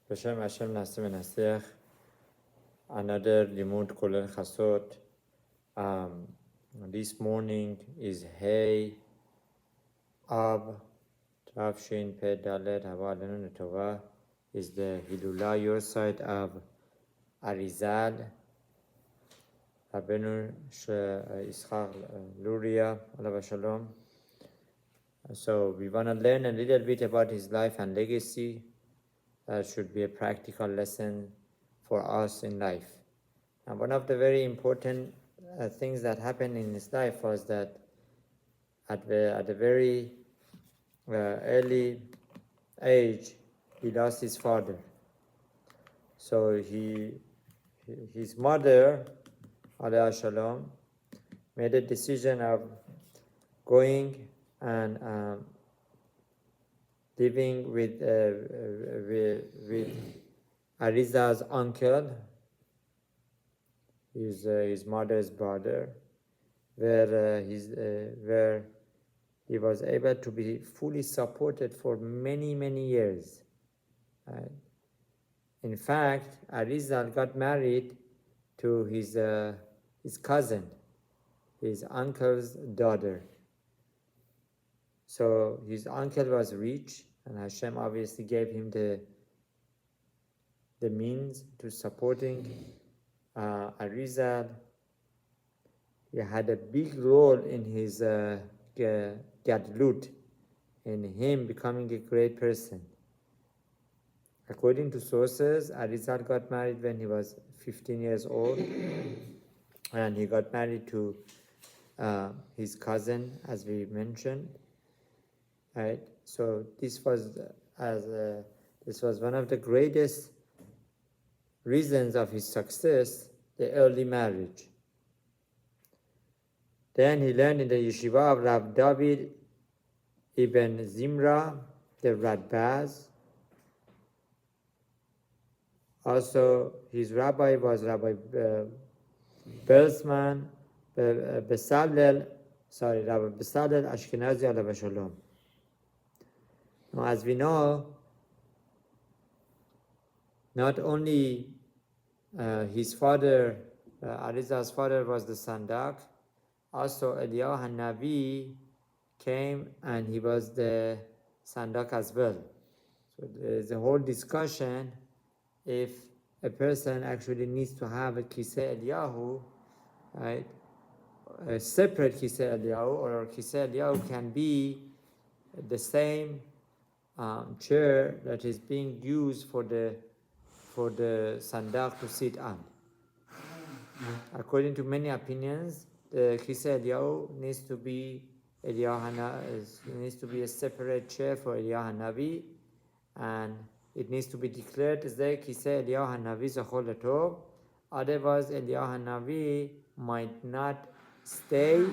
B'Shem Hashem Nasi Menasiach, another Limud Kolel Chasot. This morning is Hey Ab Tavshin Pei Dalet Hava Alenu Netova, is the Hillula Yortzite of Arizal, Rabbeinu Yitzchak Luria, Alav Shalom. So we want to learn a little bit about his life and legacy. That should be a practical lesson for us in life. And one of the very important things that happened in his life was that at a very early age, he lost his father. So his mother, Alaiha Shalom, made a decision of going and living with Arizal's uncle, his mother's brother, where he was able to be fully supported for many years. In fact, Arizal got married to his cousin, his uncle's daughter. So his uncle was rich, and Hashem obviously gave him the means to supporting Arizal. He had a big role in his gadlut, in him becoming a great person. According to sources, Arizal got married when he was 15 years old, and he got married to his cousin, as we mentioned. Right. So this was one of the greatest reasons of his success, the early marriage. Then he learned in the yeshiva of Rav David ibn Zimra, the Radbaz. Also, his rabbi was Rabbi Rabbi Besalel Ashkenazi alav shalom. Now, as we know, not only his father, Arizal's father, was the Sandak, also Eliyahu Hanavi came and he was the Sandak as well. So there's a whole discussion if a person actually needs to have a Kisei Eliyahu, right? A separate Kisei Eliyahu, or Kisei Eliyahu can be the same chair that is being used for the sandak to sit on. According to many opinions, the Kisei Eliyahu needs to be a separate chair for Eliyahu Hanavi, and it needs to be declared as the Kisei Eliyahu Hanavi Zachor Latov. Otherwise, Eliyahu Hanavi might not stay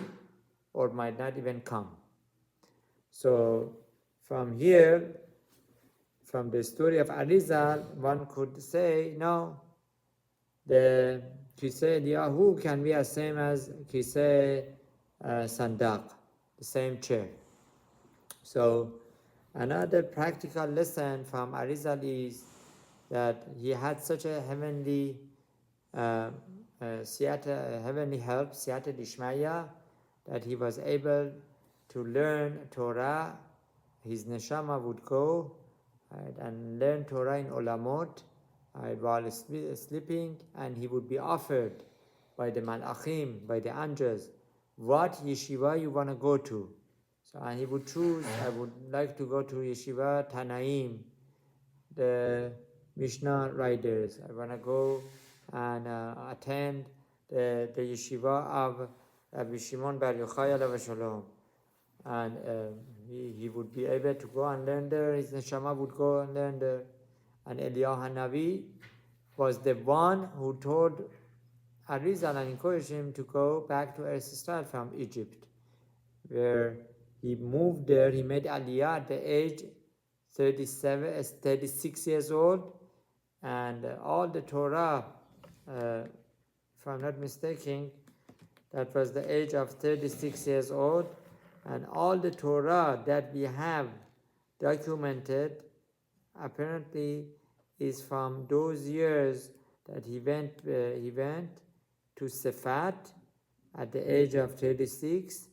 or might not even come. So from here, from the story of Arizal, one could say, no, the Kisei Eliyahu can be the same as Kisei Sandak, the same chair. So another practical lesson from Arizal is that he had such a heavenly heavenly help, Siyata Dishmaya, that he was able to learn Torah. His neshama would go and learn Torah in Olamot while sleeping, and he would be offered by the Malachim, by the angels, what yeshiva you want to go to. So, and he would choose, I would like to go to yeshiva Tanaim, the Mishnah writers. I want to go and attend the yeshiva of Rabbi Shimon Bar Yochai alav shalom. And he would be able to go and learn there. His neshama would go and learn there. And Eliyahu Hanavi was the one who told Arizal and encouraged him to go back to Eretz Israel from Egypt, where he moved there. He made Aliyah at the age 36 years old, and all the Torah, if I'm not mistaken, that was the age of 36 years old. And all the Torah that we have documented, apparently is from those years that he went to Sefat at the age of 36,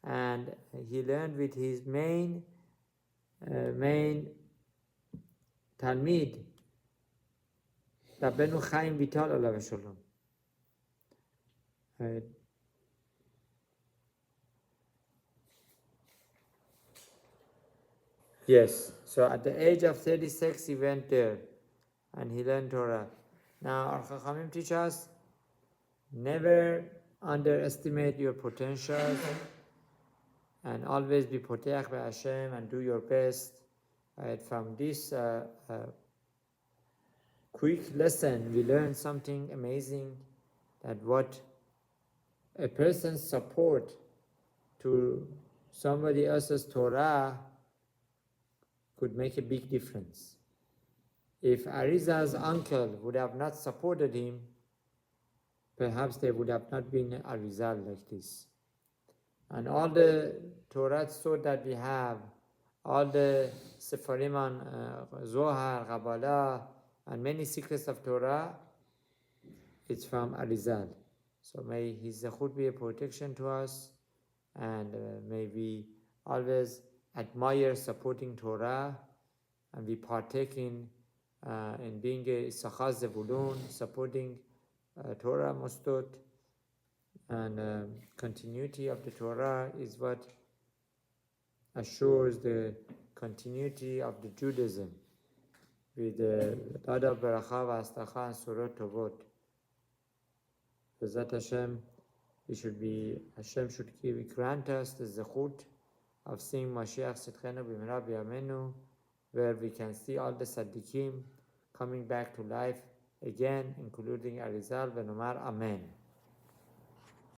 and he learned with his main Talmid, Rabbeinu Chaim Vital Alav Shalom. Right. Yes, so at the age of 36 he went there and he learned Torah. Now our Chachamim teach us, never underestimate your potentials and always be poteach by Hashem and do your best. Right. From this quick lesson we learn something amazing, that what a person's support to somebody else's Torah could make a big difference. If Arizal's uncle would have not supported him, perhaps there would have not been Arizal like this. And all the Torah so that we have, all the Sefarim on Zohar, Kabbalah, and many secrets of Torah, it's from Arizal. So may his zechut be a protection to us, and may we always admire supporting Torah, and we partake in being a Issachar Zevulun, supporting Torah Mostot, and continuity of the Torah is what assures the continuity of the Judaism with the lot of Beracha V'Astacha and Surot Tovot. B'ezrat Hashem, Hashem should grant us the zechut of seeing Mashiach Tzidkenu B'mehera B'yameinu, where we can see all the Tzaddikim coming back to life again, including Arizal, V'nomar Amen.